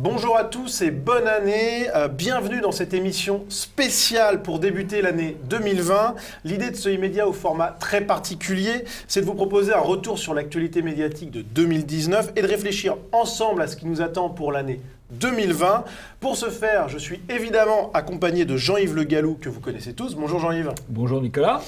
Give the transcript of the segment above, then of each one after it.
Bonjour à tous et bonne année, bienvenue dans cette émission spéciale pour débuter l'année 2020. L'idée de ce e-média au format très particulier, c'est de vous proposer un retour sur l'actualité médiatique de 2019 et de réfléchir ensemble à ce qui nous attend pour l'année 2020. Pour ce faire, je suis évidemment accompagné de Jean-Yves Le Gallou, que vous connaissez tous. Bonjour Jean-Yves. Bonjour Nicolas.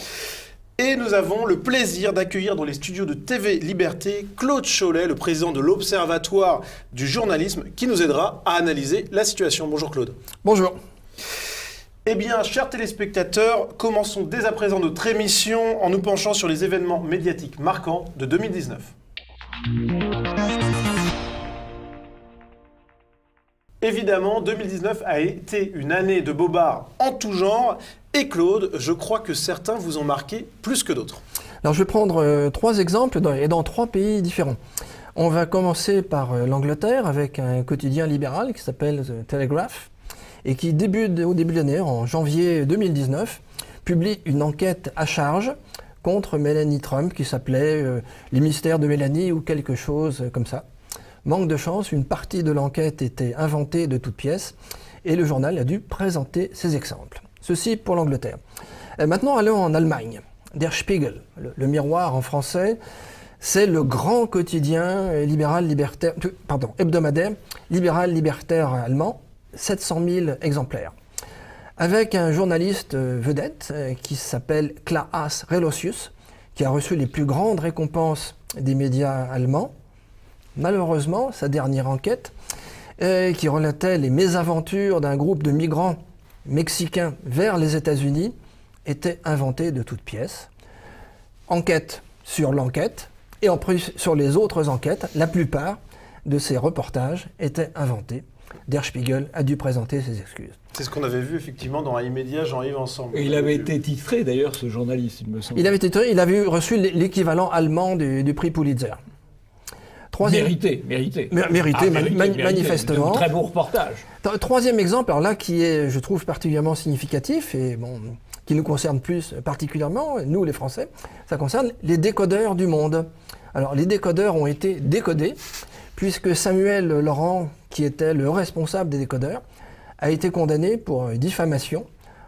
Et nous avons le plaisir d'accueillir dans les studios de TV Liberté Claude Cholet, le président de l'Observatoire du journalisme, qui nous aidera à analyser la situation. Bonjour Claude. Bonjour. Eh bien, chers téléspectateurs, commençons dès à présent notre émission en nous penchant sur les événements médiatiques marquants de 2019. Évidemment, 2019 a été une année de bobards en tout genre. Et Claude, je crois que certains vous ont marqué plus que d'autres. Alors je vais prendre trois exemples dans trois pays différents. On va commencer par l'Angleterre avec un quotidien libéral qui s'appelle The Telegraph et qui au début de l'année, en janvier 2019, publie une enquête à charge contre Mélanie Trump qui s'appelait Les mystères de Mélanie ou quelque chose comme ça. Manque de chance, une partie de l'enquête était inventée de toutes pièces et le journal a dû présenter ses exemples. Ceci pour l'Angleterre. Maintenant, allons en Allemagne. Der Spiegel, le miroir en français, c'est le grand quotidien hebdomadaire libéral-libertaire allemand, 700 000 exemplaires. Avec un journaliste vedette qui s'appelle Klaas Relotius, qui a reçu les plus grandes récompenses des médias allemands. Malheureusement, sa dernière enquête, qui relatait les mésaventures d'un groupe de migrants mexicains vers les États-Unis, était inventée de toutes pièces. Enquête sur l'enquête, et en plus sur les autres enquêtes, la plupart de ces reportages étaient inventés. Der Spiegel a dû présenter ses excuses. C'est ce qu'on avait vu effectivement dans un e-média Jean-Yves ensemble. Et il avait été titré d'ailleurs, ce journaliste, il me semble. Il avait reçu l'équivalent allemand du prix Pulitzer. Mérité, manifestement. Un très beau reportage. Troisième exemple, alors là, qui est, je trouve, particulièrement significatif et qui nous concerne plus particulièrement, nous les Français, ça concerne les décodeurs du monde. Alors, les décodeurs ont été décodés, puisque Samuel Laurent, qui était le responsable des décodeurs, a été condamné pour diffamation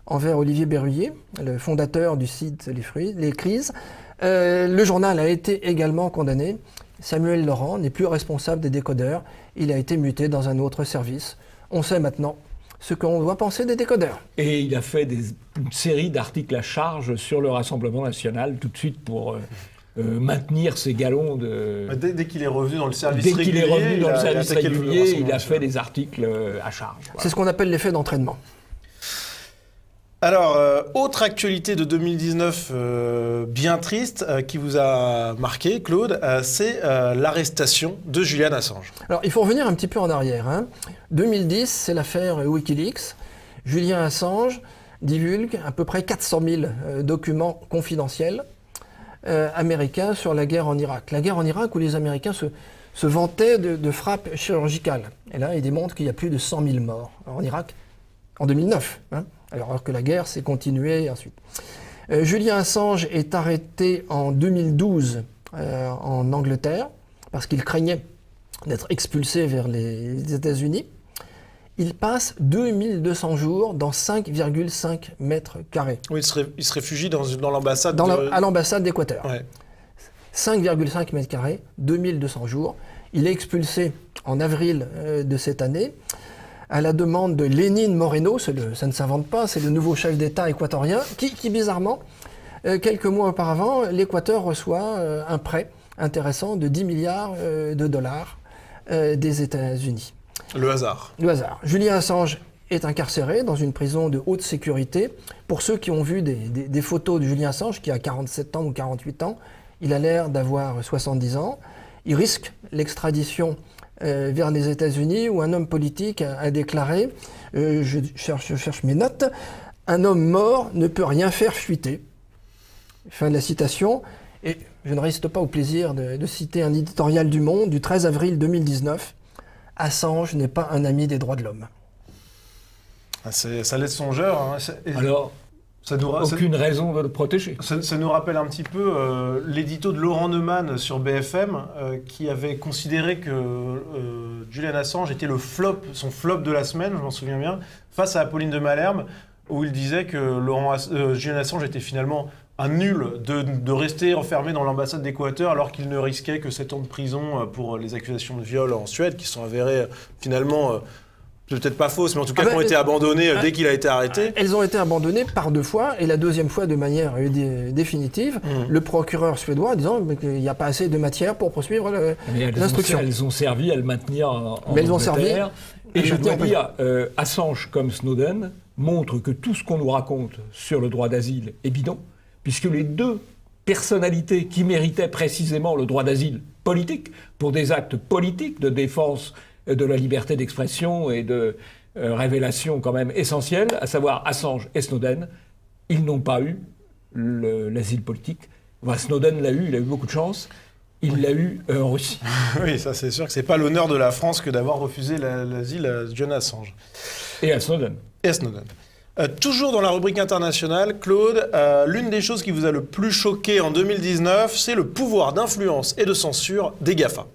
envers Olivier Berruyer, le fondateur du site Les Crises. Le journal a été également condamné. Samuel Laurent n'est plus responsable des décodeurs, il a été muté dans un autre service. On sait maintenant ce qu'on doit penser des décodeurs. Et il a fait une série d'articles à charge sur le Rassemblement national, tout de suite pour maintenir ses galons de... Dès qu'il est revenu dans le service régulier, il a fait des articles à charge. Voilà. C'est ce qu'on appelle l'effet d'entraînement. Alors, autre actualité de 2019 bien triste qui vous a marqué, Claude, c'est l'arrestation de Julian Assange. Alors, il faut revenir un petit peu en arrière. 2010, c'est l'affaire Wikileaks. Julian Assange divulgue à peu près 400 000 documents confidentiels américains sur la guerre en Irak. La guerre en Irak où les Américains se vantaient de frappes chirurgicales. Et là, il démontre qu'il y a plus de 100 000 morts en Irak en 2009. Alors que la guerre s'est continuée ensuite. Julian Assange est arrêté en 2012 en Angleterre parce qu'il craignait d'être expulsé vers les États-Unis. Il passe 2200 jours dans 5,5 mètres carrés. Oui, il se réfugie dans l'ambassade à l'ambassade d'Équateur. Ouais. 5,5 mètres carrés, 2200 jours. Il est expulsé en avril de cette année. À la demande de Lénine Moreno, ça ne s'invente pas, c'est le nouveau chef d'État équatorien, qui bizarrement, quelques mois auparavant, l'Équateur reçoit un prêt intéressant de 10 milliards de dollars des États-Unis. Le hasard. Le hasard. Julian Assange est incarcéré dans une prison de haute sécurité. Pour ceux qui ont vu des photos de Julian Assange, qui a 47 ans ou 48 ans, il a l'air d'avoir 70 ans. Il risque l'extradition vers les États-Unis où un homme politique a déclaré, je cherche mes notes, Un homme mort ne peut rien faire fuiter. Fin de la citation. Et je ne résiste pas au plaisir de citer un éditorial du Monde du 13 avril 2019. Assange n'est pas un ami des droits de l'homme. Ça laisse songeur. Hein. Alors, aucune raison de le protéger. Ça nous rappelle un petit peu l'édito de Laurent Neumann sur BFM qui avait considéré que Julian Assange était son flop de la semaine, je m'en souviens bien, face à Apolline de Malherbe, où il disait que Julian Assange était finalement un nul de rester enfermé dans l'ambassade d'Équateur alors qu'il ne risquait que 7 ans de prison pour les accusations de viol en Suède qui sont avérées finalement... peut-être pas fausses, mais en tout cas qui ont été abandonnées dès qu'il a été arrêté. Elles ont été abandonnées par 2 fois, et la deuxième fois de manière définitive, le procureur suédois disant qu'il n'y a pas assez de matière pour poursuivre l'instruction. Elles ont servi à le maintenir en Mais elles ont servi. Et je dois dire, Assange comme Snowden montrent que tout ce qu'on nous raconte sur le droit d'asile est bidon, puisque les 2 personnalités qui méritaient précisément le droit d'asile politique, pour des actes politiques de défense de la liberté d'expression et de révélation quand même essentielle, à savoir Assange et Snowden, ils n'ont pas eu l'asile politique. Enfin, Snowden l'a eu, il a eu beaucoup de chance. Il l'a eu en Russie. Oui, ça c'est sûr que c'est pas l'honneur de la France que d'avoir refusé l'asile à Julian Assange. Et à Snowden. Toujours dans la rubrique internationale, Claude, l'une des choses qui vous a le plus choqué en 2019, c'est le pouvoir d'influence et de censure des GAFA.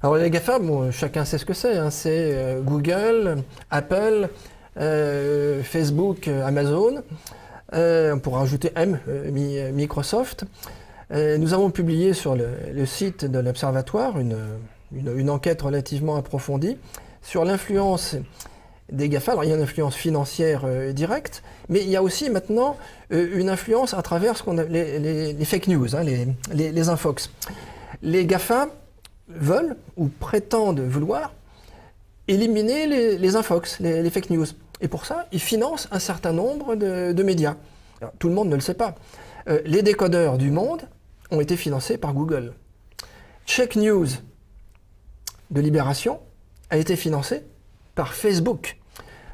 Alors les GAFA, chacun sait ce que c'est. Hein. C'est Google, Apple, Facebook, Amazon. On pourra rajouter Microsoft. Nous avons publié sur le site de l'Observatoire une enquête relativement approfondie sur l'influence des GAFA. Alors il y a une influence financière directe, mais il y a aussi maintenant une influence à travers ce qu'on a, les fake news, hein, les infox. Les GAFA veulent ou prétendent vouloir éliminer les infox, les fake news. Et pour ça, ils financent un certain nombre de médias. Alors, tout le monde ne le sait pas. Les décodeurs du Monde ont été financés par Google. Check News de Libération a été financé par Facebook.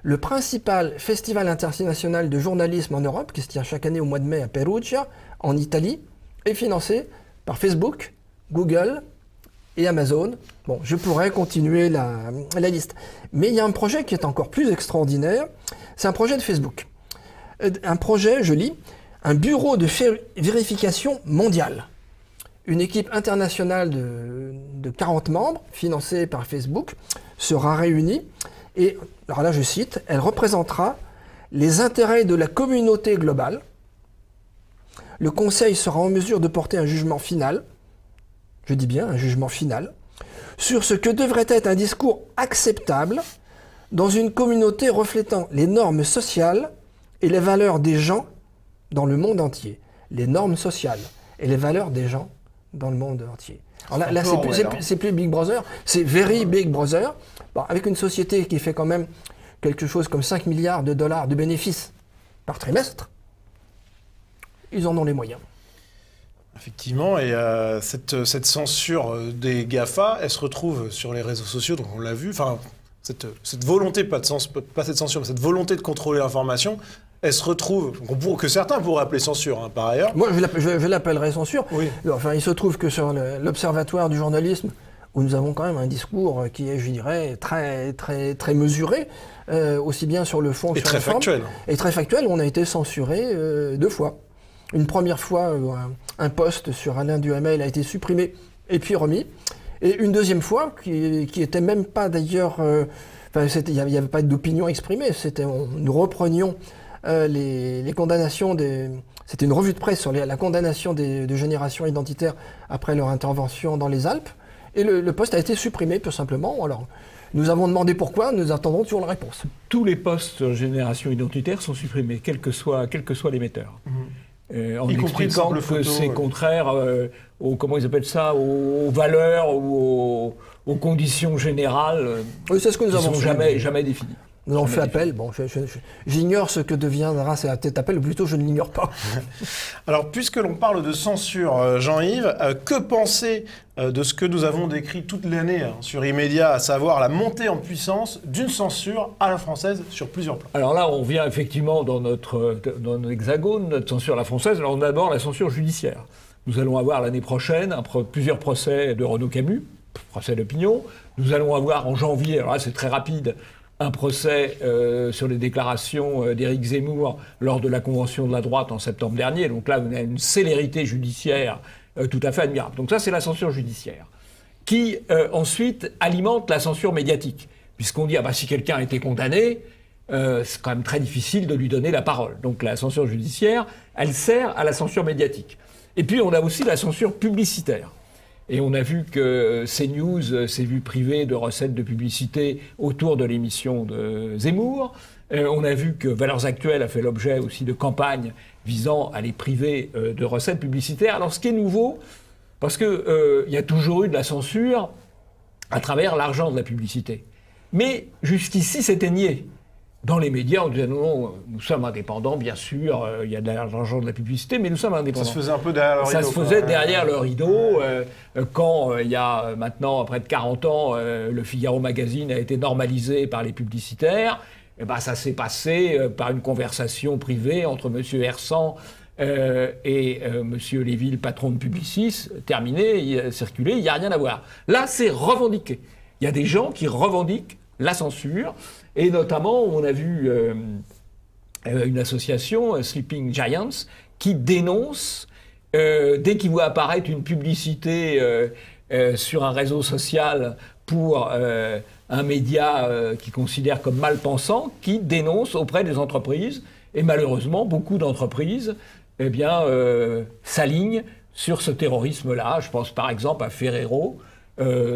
Le principal festival international de journalisme en Europe, qui se tient chaque année au mois de mai à Perugia, en Italie, est financé par Facebook, Google et Amazon. Bon, je pourrais continuer la liste. Mais il y a un projet qui est encore plus extraordinaire. C'est un projet de Facebook. Un projet, je lis, un bureau de vérification mondial. Une équipe internationale de 40 membres, financée par Facebook, sera réunie. Et, alors là je cite, elle représentera les intérêts de la communauté globale. Le Conseil sera en mesure de porter un jugement final, je dis bien un jugement final, sur ce que devrait être un discours acceptable dans une communauté reflétant les normes sociales et les valeurs des gens dans le monde entier. Les normes sociales et les valeurs des gens dans le monde entier. Alors là c'est plus Big Brother, c'est Very Big Brother. Bon, avec une société qui fait quand même quelque chose comme 5 milliards de dollars de bénéfices par trimestre, ils en ont les moyens. Effectivement, et cette censure des GAFA, elle se retrouve sur les réseaux sociaux, donc on l'a vu, enfin, cette volonté, pas cette censure, mais cette volonté de contrôler l'information, elle se retrouve, que certains pourraient appeler censure, hein, par ailleurs. Moi, je l'appellerais censure. Oui. Enfin, il se trouve que sur l'Observatoire du journalisme, où nous avons quand même un discours qui est, je dirais, très, très, très mesuré, aussi bien sur le fond que sur la forme. Et très factuel. On a été censuré 2 fois. Une première fois, un post sur Alain Duhamel a été supprimé et puis remis. Et une deuxième fois, qui était même pas d'ailleurs... il n'y avait pas d'opinion exprimée. Nous reprenions les condamnations C'était une revue de presse sur la condamnation de générations identitaires après leur intervention dans les Alpes. Et le post a été supprimé, tout simplement. Alors, nous avons demandé pourquoi, nous attendons toujours la réponse. Tous les posts sur génération identitaire sont supprimés, quel que soit l'émetteur. En expliquant que c'est contraire comment ils appellent ça, aux valeurs ou aux conditions générales oui, c'est ce que nous avons jamais définies. Nous avons fait appel. Bon, j'ignore ce que deviendra cet appel, ou plutôt je ne l'ignore pas. Alors, puisque l'on parle de censure, Jean-Yves, que penser de ce que nous avons décrit toute l'année sur Immédiat, à savoir la montée en puissance d'une censure à la française sur plusieurs plans? Alors là, on vient effectivement dans notre hexagone, notre censure à la française. Alors d'abord, la censure judiciaire. Nous allons avoir l'année prochaine plusieurs procès de Renaud Camus, procès d'opinion. Nous allons avoir en janvier, alors là c'est très rapide, un procès sur les déclarations d'Éric Zemmour lors de la Convention de la droite en septembre dernier. Donc là, on a une célérité judiciaire tout à fait admirable. Donc ça, c'est la censure judiciaire, qui ensuite alimente la censure médiatique. Puisqu'on dit, si quelqu'un a été condamné, c'est quand même très difficile de lui donner la parole. Donc la censure judiciaire, elle sert à la censure médiatique. Et puis on a aussi la censure publicitaire. Et on a vu que CNews s'est vu privé de recettes de publicité autour de l'émission de Zemmour. On a vu que Valeurs Actuelles a fait l'objet aussi de campagnes visant à les priver de recettes publicitaires. Alors ce qui est nouveau, parce que y a toujours eu de la censure à travers l'argent de la publicité. Mais jusqu'ici, c'était nié. Dans les médias, on disait non, nous sommes indépendants, bien sûr, il y a de l'argent de la publicité, mais nous sommes indépendants. Ça se faisait un peu derrière le rideau. Ça se faisait derrière le rideau. Quand il y a maintenant près de 40 ans, le Figaro Magazine a été normalisé par les publicitaires, ça s'est passé par une conversation privée entre M. Hersan et M. Lévy, le patron de Publicis, terminé, circulé, il n'y a rien à voir. Là, c'est revendiqué. Il y a des gens qui revendiquent la censure. Et notamment, on a vu une association, Sleeping Giants, qui dénonce, dès qu'il voit apparaître une publicité sur un réseau social pour un média qui considère comme mal pensant, qui dénonce auprès des entreprises. Et malheureusement, beaucoup d'entreprises s'alignent sur ce terrorisme-là. Je pense par exemple à Ferrero.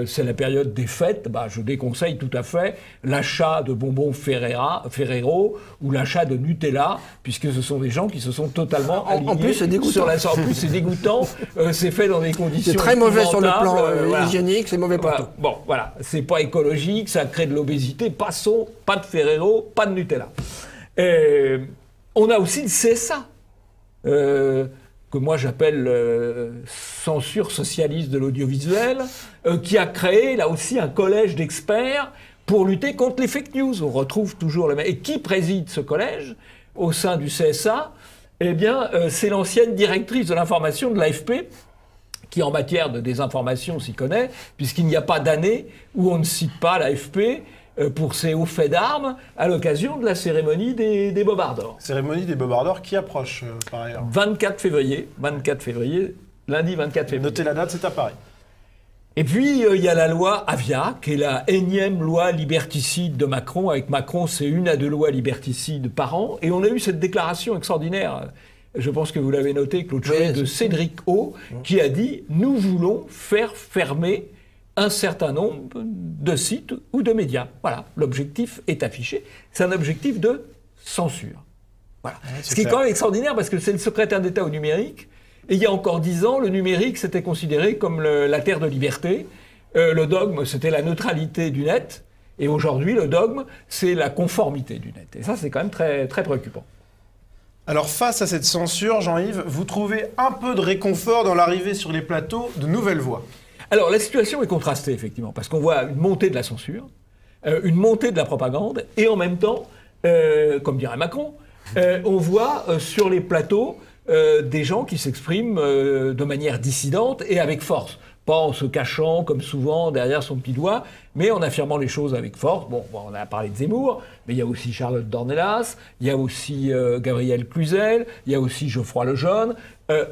C'est la période des fêtes, je déconseille tout à fait l'achat de bonbons Ferrero ou l'achat de Nutella, puisque ce sont des gens qui se sont totalement alignés. En plus, c'est dégoûtant. En plus, c'est dégoûtant. C'est fait dans des conditions c'est très mauvais sur le plan hygiénique, c'est mauvais pour tout. Bon, voilà, c'est pas écologique, ça crée de l'obésité. Passons, pas de Ferrero, pas de Nutella. On a aussi le CSA. Que moi j'appelle censure socialiste de l'audiovisuel, qui a créé là aussi un collège d'experts pour lutter contre les fake news. On retrouve toujours le même. Et qui préside ce collège au sein du CSA? C'est l'ancienne directrice de l'information de l'AFP, qui en matière de désinformation s'y connaît, puisqu'il n'y a pas d'année où on ne cite pas l'AFP pour ses hauts faits d'armes à l'occasion de la cérémonie des Bobards d'Or. Cérémonie des Bobards d'Or qui approche par ailleurs. 24 février, lundi 24 février. Notez la date, c'est à Paris. Et puis il y a la loi Avia, qui est la énième loi liberticide de Macron. Avec Macron, c'est 1 à 2 lois liberticides par an. Et on a eu cette déclaration extraordinaire, je pense que vous l'avez noté, Claude Cholet, de Cédric O, qui a dit « Nous voulons faire fermer un certain nombre de sites ou de médias. » Voilà, l'objectif est affiché. C'est un objectif de censure. Voilà. Ouais, ce qui est quand même extraordinaire, parce que c'est le secrétaire d'État au numérique. Et il y a encore 10 ans, le numérique, c'était considéré comme la terre de liberté. Le dogme, c'était la neutralité du net. Et aujourd'hui, le dogme, c'est la conformité du net. Et ça, c'est quand même très, très préoccupant. Alors, face à cette censure, Jean-Yves, vous trouvez un peu de réconfort dans l'arrivée sur les plateaux de nouvelles voix? Alors, la situation est contrastée, effectivement, parce qu'on voit une montée de la censure, une montée de la propagande, et en même temps, comme dirait Macron, on voit sur les plateaux des gens qui s'expriment de manière dissidente et avec force. Pas en se cachant, comme souvent, derrière son petit doigt, mais en affirmant les choses avec force. Bon, on a parlé de Zemmour, mais il y a aussi Charlotte Dornelas, il y a aussi Gabriel Cluzel, il y a aussi Geoffroy Lejeune,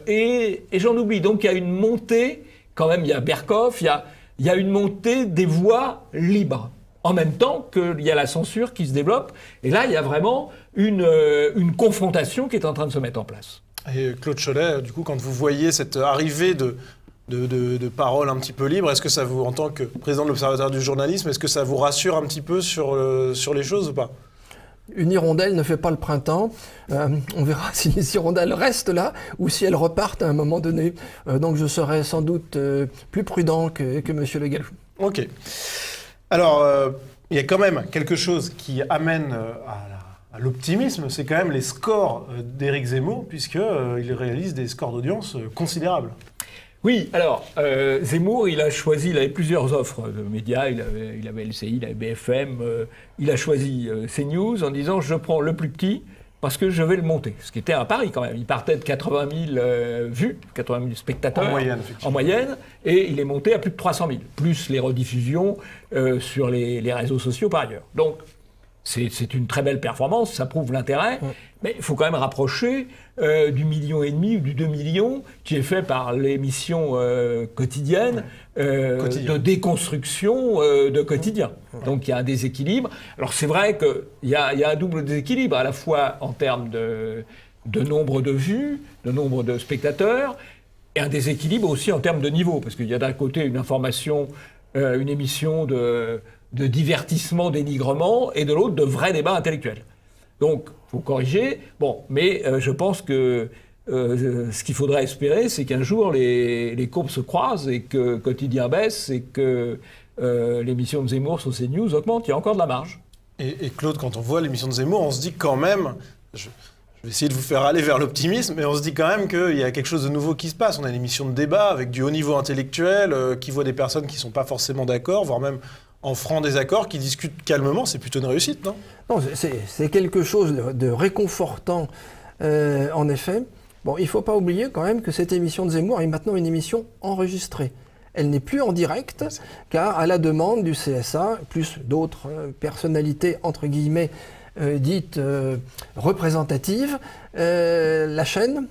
et j'en oublie. Donc il y a une montée, quand même, il y a Berkoff, il y a une montée des voix libres. En même temps qu'il y a la censure qui se développe. Et là, il y a vraiment une confrontation qui est en train de se mettre en place. Et Claude Cholet, du coup, quand vous voyez cette arrivée de paroles un petit peu libres, est-ce que ça vous, en tant que président de l'Observatoire du journalisme, est-ce que ça vous rassure un petit peu sur les choses ou pas? Une hirondelle ne fait pas le printemps. On verra si les hirondelles restent là ou si elles repartent à un moment donné. Donc je serai sans doute plus prudent que M. Le Gallou. Ok. Alors, Il y a quand même quelque chose qui amène à l'optimisme, c'est quand même les scores d'Éric Zemmour, puisqu'il réalise des scores d'audience considérables. Oui, alors, Zemmour, il avait plusieurs offres de médias, il avait LCI, il avait BFM, il a choisi CNews en disant « je prends le plus petit parce que je vais le monter », ce qui était un pari quand même. Il partait de 80 000 vues, 80 000 spectateurs en moyenne, et il est monté à plus de 300 000, plus les rediffusions sur les réseaux sociaux par ailleurs. Donc, c'est une très belle performance, ça prouve l'intérêt, mais il faut quand même rapprocher du 1,5 million ou du 2 millions qui est fait par l'émission quotidienne de déconstruction de quotidien. Donc il y a un déséquilibre. Alors c'est vrai qu'il y a un double déséquilibre, à la fois en termes de nombre de vues, de nombre de spectateurs, et un déséquilibre aussi en termes de niveau, parce qu'il y a d'un côté une information, une émission de divertissement, dénigrement, et de l'autre, de vrais débats intellectuels. Donc, il faut corriger. Bon, mais je pense que ce qu'il faudrait espérer, c'est qu'un jour, les courbes se croisent et que Quotidien baisse et que l'émission de Zemmour sur CNews augmente. Il y a encore de la marge. Et Claude, quand on voit l'émission de Zemmour, on se dit quand même... Je vais essayer de vous faire aller vers l'optimisme, mais on se dit quand même qu'il y a quelque chose de nouveau qui se passe. On a une émission de débat avec du haut niveau intellectuel, qui voit des personnes qui ne sont pas forcément d'accord, voire même en franc désaccord, qui discutent calmement. C'est plutôt une réussite, non? Non, c'est quelque chose de réconfortant, en effet. Bon, il ne faut pas oublier quand même que cette émission de Zemmour est maintenant une émission enregistrée. Elle n'est plus en direct, car à la demande du CSA, plus d'autres personnalités, entre guillemets, dites représentatives, la chaîne,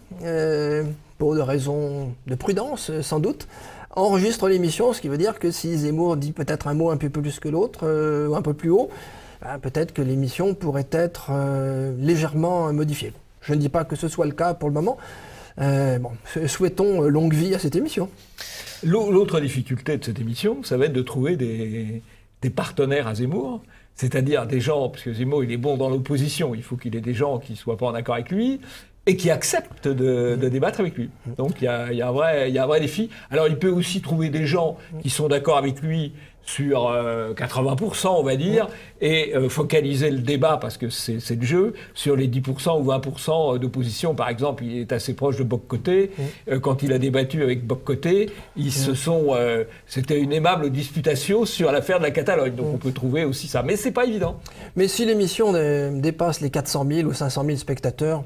pour des raisons de prudence sans doute, enregistre l'émission, ce qui veut dire que si Zemmour dit peut-être un mot un peu plus que l'autre, ou un peu plus haut, peut-être que l'émission pourrait être légèrement modifiée. Je ne dis pas que ce soit le cas pour le moment. Souhaitons longue vie à cette émission. L'autre difficulté de cette émission, ça va être de trouver des partenaires à Zemmour, c'est-à-dire des gens, parce que Zemmour il est bon dans l'opposition, il faut qu'il ait des gens qui ne soient pas en accord avec lui, et qui acceptent de débattre avec lui. Donc il y a un vrai défi. Alors il peut aussi trouver des gens qui sont d'accord avec lui sur 80%, on va dire, et focaliser le débat, parce que c'est le jeu, sur les 10% ou 20% d'opposition. Par exemple, il est assez proche de Bock-Côté. Quand il a débattu avec Bock-Côté, c'était une aimable disputation sur l'affaire de la Catalogne. Donc on peut trouver aussi ça. Mais c'est pas évident. Mais si l'émission dépasse les 400 000 ou 500 000 spectateurs,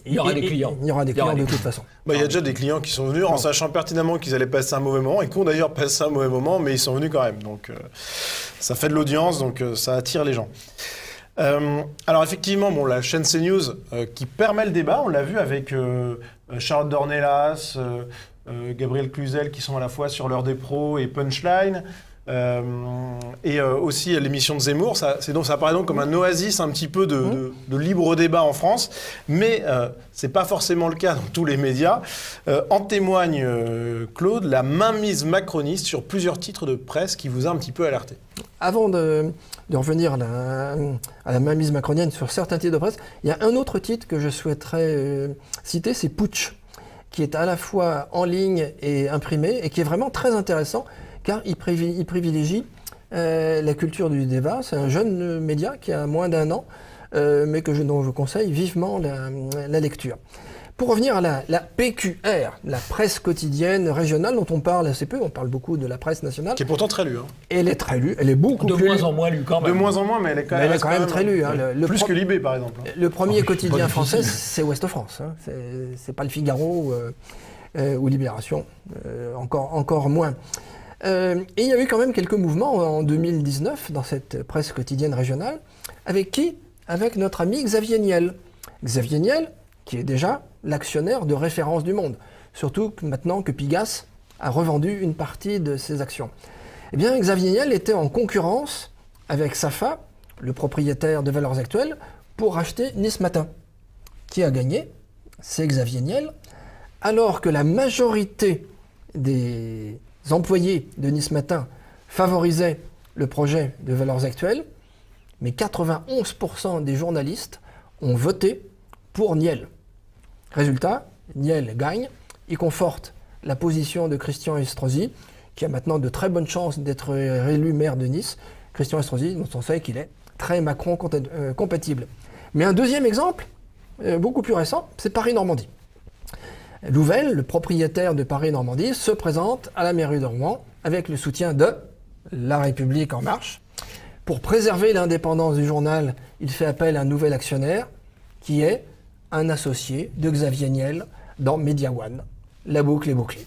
il y aura des clients. Il y aura des clients de toute façon. Il y a déjà des clients qui sont venus en sachant pertinemment qu'ils allaient passer un mauvais moment et qui ont d'ailleurs passé un mauvais moment, mais ils sont venus quand même. Donc ça fait de l'audience, donc ça attire les gens. Alors effectivement, la chaîne CNews qui permet le débat, on l'a vu avec Charlotte Dornelas, Gabriel Cluzel qui sont à la fois sur l'heure des pros et Punchline. Et aussi l'émission de Zemmour, ça apparaît donc comme un oasis un petit peu de libre débat en France, mais c'est pas forcément le cas dans tous les médias. En témoigne, Claude, la mainmise macroniste sur plusieurs titres de presse qui vous a un petit peu alerté. Avant de revenir à la mainmise macronienne sur certains titres de presse, il y a un autre titre que je souhaiterais citer, c'est Putsch, qui est à la fois en ligne et imprimé, et qui est vraiment très intéressant, car il privilégie la culture du débat. C'est un jeune média qui a moins d'1 an, mais dont je conseille vivement la lecture. Pour revenir à la PQR, la presse quotidienne régionale dont on parle assez peu, on parle beaucoup de la presse nationale. Qui est pourtant très lue. Elle est très lue, elle est beaucoup plus... De moins en moins lue quand même. De moins en moins, mais elle est quand même très lue. Plus que Libé, par exemple. Le premier quotidien français, c'est Ouest France. C'est pas le Figaro ou Libération, encore moins. Et il y a eu quand même quelques mouvements en 2019 dans cette presse quotidienne régionale. Avec qui? Avec notre ami Xavier Niel. Xavier Niel, qui est déjà l'actionnaire de référence du Monde. Surtout maintenant que Pigasse a revendu une partie de ses actions. Eh bien, Xavier Niel était en concurrence avec Safa, le propriétaire de Valeurs Actuelles, pour racheter Nice Matin. Qui a gagné? C'est Xavier Niel, alors que la majorité des employés de Nice Matin favorisaient le projet de Valeurs Actuelles, mais 91% des journalistes ont voté pour Niel. Résultat, Niel gagne, il conforte la position de Christian Estrosi, qui a maintenant de très bonnes chances d'être élu maire de Nice, Christian Estrosi, dont on sait qu'il est très Macron-compatible. Mais un deuxième exemple, beaucoup plus récent, c'est Paris-Normandie. Louvel, le propriétaire de Paris-Normandie, se présente à la mairie de Rouen avec le soutien de La République En Marche. Pour préserver l'indépendance du journal, il fait appel à un nouvel actionnaire qui est un associé de Xavier Niel dans Media One. La boucle est bouclée.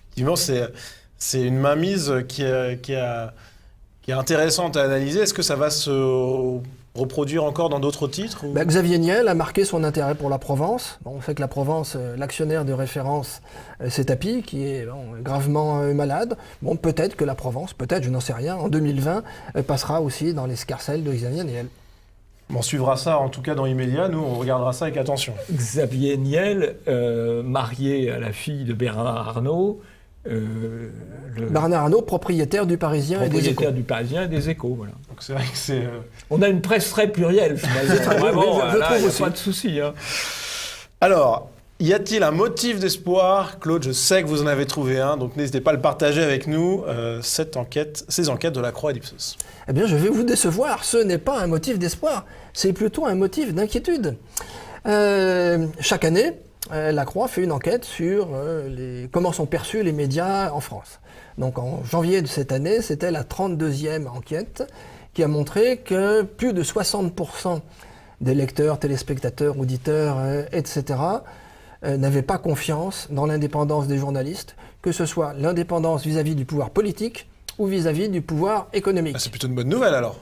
Effectivement, c'est une mainmise qui est intéressante à analyser. Est-ce que ça va se reproduire encore dans d'autres titres ou... Xavier Niel a marqué son intérêt pour la Provence. On sait que la Provence, l'actionnaire de référence, c'est Tapi, qui est gravement malade. Peut-être que la Provence, je n'en sais rien, en 2020, passera aussi dans l'escarcelle de Xavier Niel. On suivra ça, en tout cas dans l'immédiat. Nous, on regardera ça avec attention. Xavier Niel, marié à la fille de Bernard Arnault. Bernard Arnault, propriétaire du Parisien et des Échos. Propriétaire du Parisien et des Échos, voilà. Donc c'est vrai que c'est... On a une presse très plurielle, finalement. Vraiment, je là, il n'y a aussi. pas de souci. Hein. Alors, y a-t-il un motif d'espoir? Claude, je sais que vous en avez trouvé un, donc n'hésitez pas à le partager avec nous, ces enquêtes de la Croix et d'Ipsos. Eh bien, je vais vous décevoir. Ce n'est pas un motif d'espoir, c'est plutôt un motif d'inquiétude. Chaque année, la Croix fait une enquête sur comment sont perçus les médias en France. Donc en janvier de cette année, c'était la 32e enquête qui a montré que plus de 60% des lecteurs, téléspectateurs, auditeurs, etc., n'avaient pas confiance dans l'indépendance des journalistes, que ce soit l'indépendance vis-à-vis du pouvoir politique ou vis-à-vis du pouvoir économique. C'est plutôt une bonne nouvelle alors.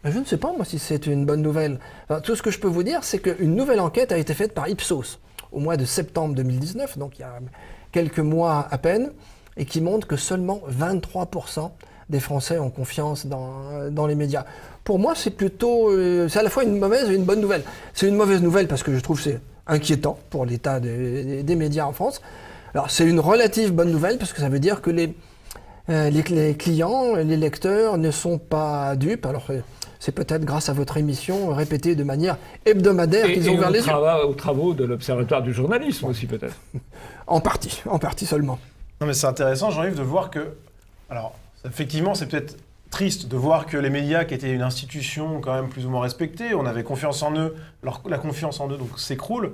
Je ne sais pas moi si c'est une bonne nouvelle. Tout ce que je peux vous dire, c'est qu'une nouvelle enquête a été faite par Ipsos au mois de septembre 2019, donc il y a quelques mois à peine, et qui montre que seulement 23% des Français ont confiance dans les médias. Pour moi, c'est plutôt... c'est à la fois une mauvaise et une bonne nouvelle. C'est une mauvaise nouvelle parce que je trouve que c'est inquiétant pour l'état des médias en France. Alors, c'est une relative bonne nouvelle parce que ça veut dire que les clients, les lecteurs ne sont pas dupes. Alors, c'est peut-être grâce à votre émission répétée de manière hebdomadaire qu'ils ont ouvert les yeux. Aux travaux de l'Observatoire du journalisme aussi, peut-être. En partie seulement. Non mais c'est intéressant, Jean-Yves, de voir que... Alors, effectivement, c'est peut-être triste de voir que les médias, qui étaient une institution quand même plus ou moins respectée, on avait confiance en eux, alors la confiance en eux donc s'écroule.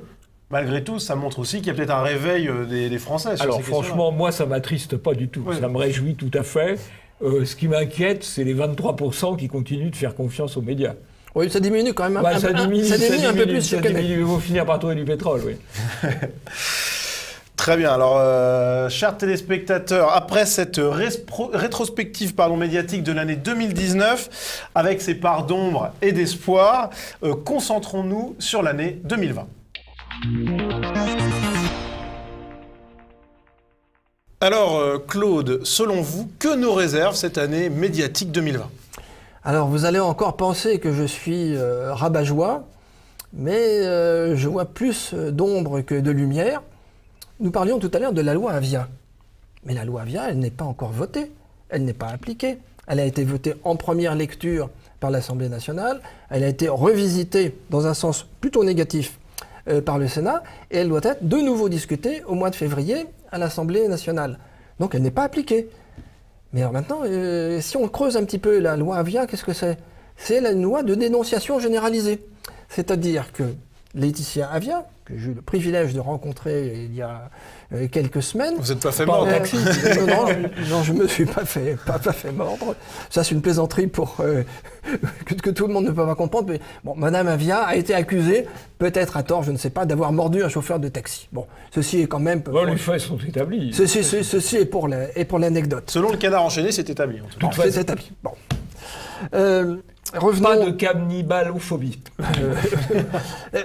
Malgré tout, ça montre aussi qu'il y a peut-être un réveil des Français sur Alors ces franchement, moi, ça m'attriste pas du tout. Oui. Ça me réjouit tout à fait. Ce qui m'inquiète, c'est les 23% qui continuent de faire confiance aux médias. Oui, ça diminue quand même Ça diminue un peu plus chaque année. Ils vont finir par trouver du pétrole, oui. Très bien. Alors, chers téléspectateurs, après cette rétrospective médiatique de l'année 2019, avec ses parts d'ombre et d'espoir, concentrons-nous sur l'année 2020. Alors, Claude, selon vous, que nous réserve cette année médiatique 2020 ? Alors, vous allez encore penser que je suis rabat-joie, mais je vois plus d'ombre que de lumière. Nous parlions tout à l'heure de la loi Avia. Mais la loi Avia, elle n'est pas encore votée, elle n'est pas appliquée. Elle a été votée en première lecture par l'Assemblée nationale, elle a été revisitée dans un sens plutôt négatif par le Sénat, et elle doit être de nouveau discutée au mois de février à l'Assemblée nationale. Donc elle n'est pas appliquée. Mais alors maintenant, si on creuse un petit peu la loi Avia, qu'est-ce que c'est ? C'est la loi de dénonciation généralisée. C'est-à-dire que Laetitia Avia, que j'ai eu le privilège de rencontrer il y a quelques semaines... Vous n'êtes pas fait mordre ? Non, je ne me suis pas fait mordre. Ça, c'est une plaisanterie pour que tout le monde ne peut pas comprendre. Mais, bon, Madame Avia a été accusée, peut-être à tort, je ne sais pas, d'avoir mordu un chauffeur de taxi. Bon, ceci est quand même... Bon, les faits sont établis. Ceci est pour l'anecdote. Selon le Canard enchaîné, c'est établi. En tout cas. C'est établi. Bon. Revenons... Pas de cannibalophobie.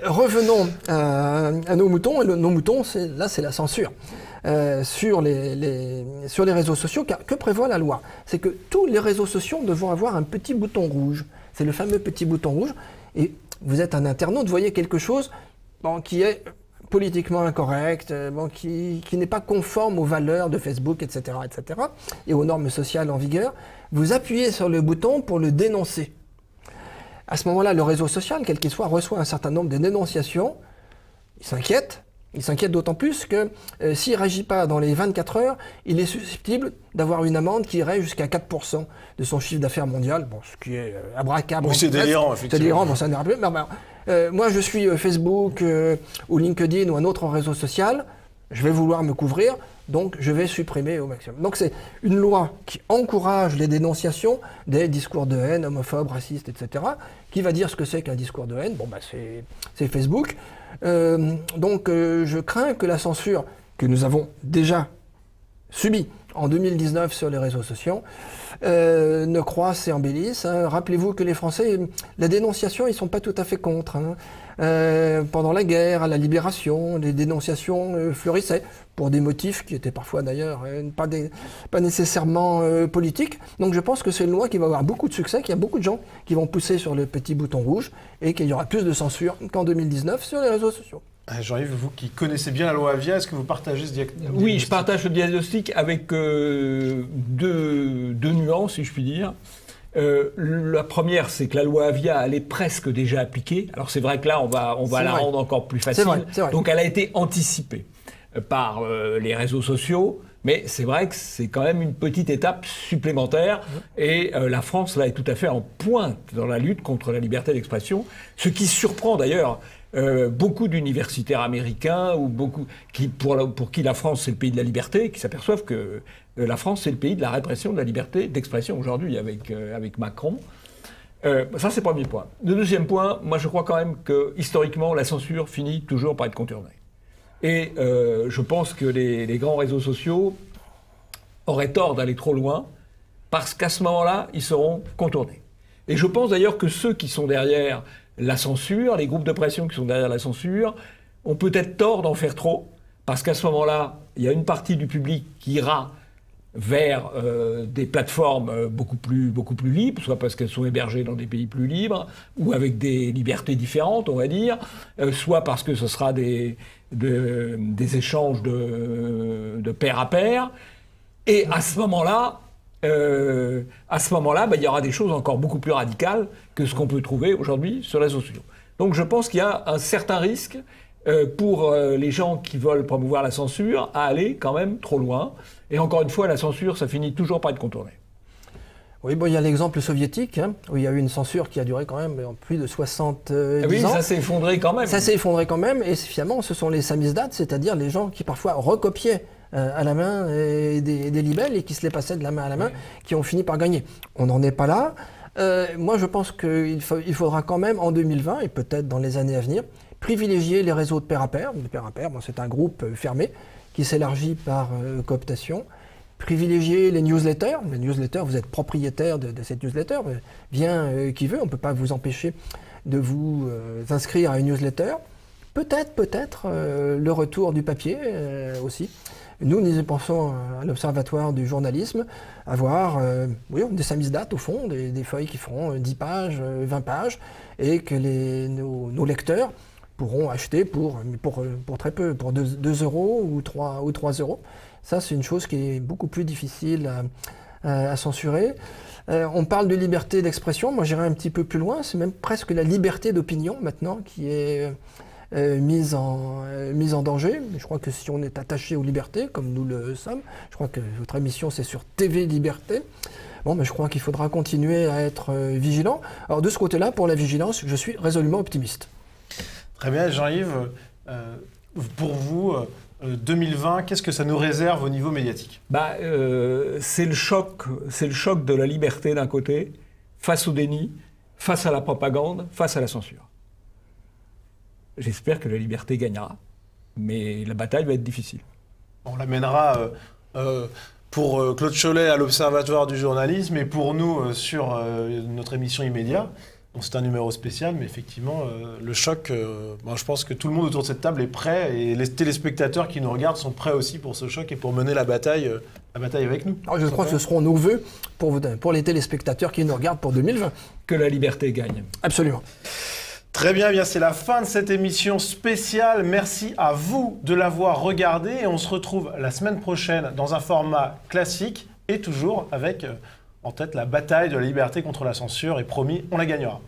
Revenons à nos moutons. Et nos moutons, c'est la censure. Sur les réseaux sociaux, car que prévoit la loi ? C'est que tous les réseaux sociaux devront avoir un petit bouton rouge. C'est le fameux petit bouton rouge. Et vous êtes un internaute, vous voyez quelque chose qui est politiquement incorrect, qui n'est pas conforme aux valeurs de Facebook, etc., et aux normes sociales en vigueur. Vous appuyez sur le bouton pour le dénoncer. À ce moment-là, le réseau social, quel qu'il soit, reçoit un certain nombre de dénonciations. Il s'inquiète. Il s'inquiète d'autant plus que s'il ne réagit pas dans les 24 heures, il est susceptible d'avoir une amende qui irait jusqu'à 4% de son chiffre d'affaires mondial, bon, ce qui est abracadabra. Oui, c'est délirant, effectivement. C'est délirant, bon, ça n'est pas. Moi, je suis Facebook ou LinkedIn ou un autre réseau social, je vais vouloir me couvrir, donc je vais supprimer au maximum. Donc c'est une loi qui encourage les dénonciations des discours de haine, homophobes, racistes, etc., qui va dire ce que c'est qu'un discours de haine. Bon, bah, c'est Facebook. Donc je crains que la censure que nous avons déjà subie en 2019 sur les réseaux sociaux ne croisse et embellisse. Hein. Rappelez-vous que les Français, la dénonciation, ils ne sont pas tout à fait contre. Hein. Pendant la guerre, à la libération, les dénonciations fleurissaient pour des motifs qui étaient parfois d'ailleurs pas nécessairement politiques. Donc je pense que c'est une loi qui va avoir beaucoup de succès, qu'il y a beaucoup de gens qui vont pousser sur le petit bouton rouge et qu'il y aura plus de censure qu'en 2019 sur les réseaux sociaux. Jean-Yves, vous qui connaissez bien la loi Avia, est-ce que vous partagez ce diagnostic ? Oui, je partage le diagnostic avec deux nuances, si je puis dire. La première, c'est que la loi Avia, elle est presque déjà appliquée. Alors c'est vrai que là, on va la rendre encore plus facile. C'est vrai. Donc elle a été anticipée par les réseaux sociaux. Mais c'est vrai que c'est quand même une petite étape supplémentaire et la France, là, est tout à fait en pointe dans la lutte contre la liberté d'expression. Ce qui surprend d'ailleurs beaucoup d'universitaires américains ou pour qui la France, c'est le pays de la liberté, qui s'aperçoivent que la France, c'est le pays de la répression de la liberté d'expression aujourd'hui avec Macron. Ça, c'est le premier point. Le deuxième point, moi, je crois quand même que historiquement, la censure finit toujours par être contournée. Et je pense que les grands réseaux sociaux auraient tort d'aller trop loin parce qu'à ce moment-là, ils seront contournés. Et je pense d'ailleurs que ceux qui sont derrière la censure, les groupes de pression qui sont derrière la censure, ont peut-être tort d'en faire trop parce qu'à ce moment-là, il y a une partie du public qui ira vers des plateformes beaucoup plus libres, soit parce qu'elles sont hébergées dans des pays plus libres, ou avec des libertés différentes, on va dire, soit parce que ce sera des échanges de pair à pair. Et à ce moment-là, il y aura des choses encore beaucoup plus radicales que ce qu'on peut trouver aujourd'hui sur les réseaux sociaux. Donc je pense qu'il y a un certain risque pour les gens qui veulent promouvoir la censure à aller quand même trop loin. Et encore une fois, la censure, ça finit toujours par être contourné. Oui, bon, il y a l'exemple soviétique, hein, où il y a eu une censure qui a duré quand même plus de 70 ans. Oui, ça s'est effondré quand même. Ça s'est effondré quand même, et finalement, ce sont les samizdat, c'est-à-dire les gens qui parfois recopiaient à la main des libelles et qui se les passaient de la main à la main, qui ont fini par gagner. On n'en est pas là. Moi, je pense qu'il faudra quand même, en 2020, et peut-être dans les années à venir, privilégier les réseaux de pair à pair. Les pair à pair, bon, c'est un groupe fermé qui s'élargit par cooptation. Privilégier les newsletters. Les newsletters, vous êtes propriétaire de cette newsletter. Vient qui veut, on ne peut pas vous empêcher de vous inscrire à une newsletter. Peut-être le retour du papier aussi. Nous y pensons à l'Observatoire du journalisme, avoir des samizdat au fond, des feuilles qui feront 10 pages, 20 pages, et que nos lecteurs pourront acheter pour très peu, pour 2 euros ou 3 euros. Ça, c'est une chose qui est beaucoup plus difficile à censurer. On parle de liberté d'expression, moi j'irais un petit peu plus loin, c'est même presque la liberté d'opinion maintenant qui est mise en danger. Mais je crois que si on est attaché aux libertés, comme nous le sommes, je crois que votre émission c'est sur TV Liberté, mais je crois qu'il faudra continuer à être vigilant. Alors de ce côté-là, pour la vigilance, je suis résolument optimiste. Très bien, Jean-Yves. Pour vous, 2020, qu'est-ce que ça nous réserve au niveau médiatique ? C'est le choc de la liberté d'un côté, face au déni, face à la propagande, face à la censure. J'espère que la liberté gagnera, mais la bataille va être difficile. On l'amènera pour Claude Cholet à l'Observatoire du journalisme et pour nous sur notre émission Immédiat. Donc c'est un numéro spécial, mais effectivement, le choc, je pense que tout le monde autour de cette table est prêt et les téléspectateurs qui nous regardent sont prêts aussi pour ce choc et pour mener la bataille avec nous. Alors je crois que ce seront nos vœux pour les téléspectateurs qui nous regardent pour 2020. Que la liberté gagne. Absolument. Très bien, c'est la fin de cette émission spéciale. Merci à vous de l'avoir regardée et on se retrouve la semaine prochaine dans un format classique et toujours avec en tête la bataille de la liberté contre la censure et promis, on la gagnera.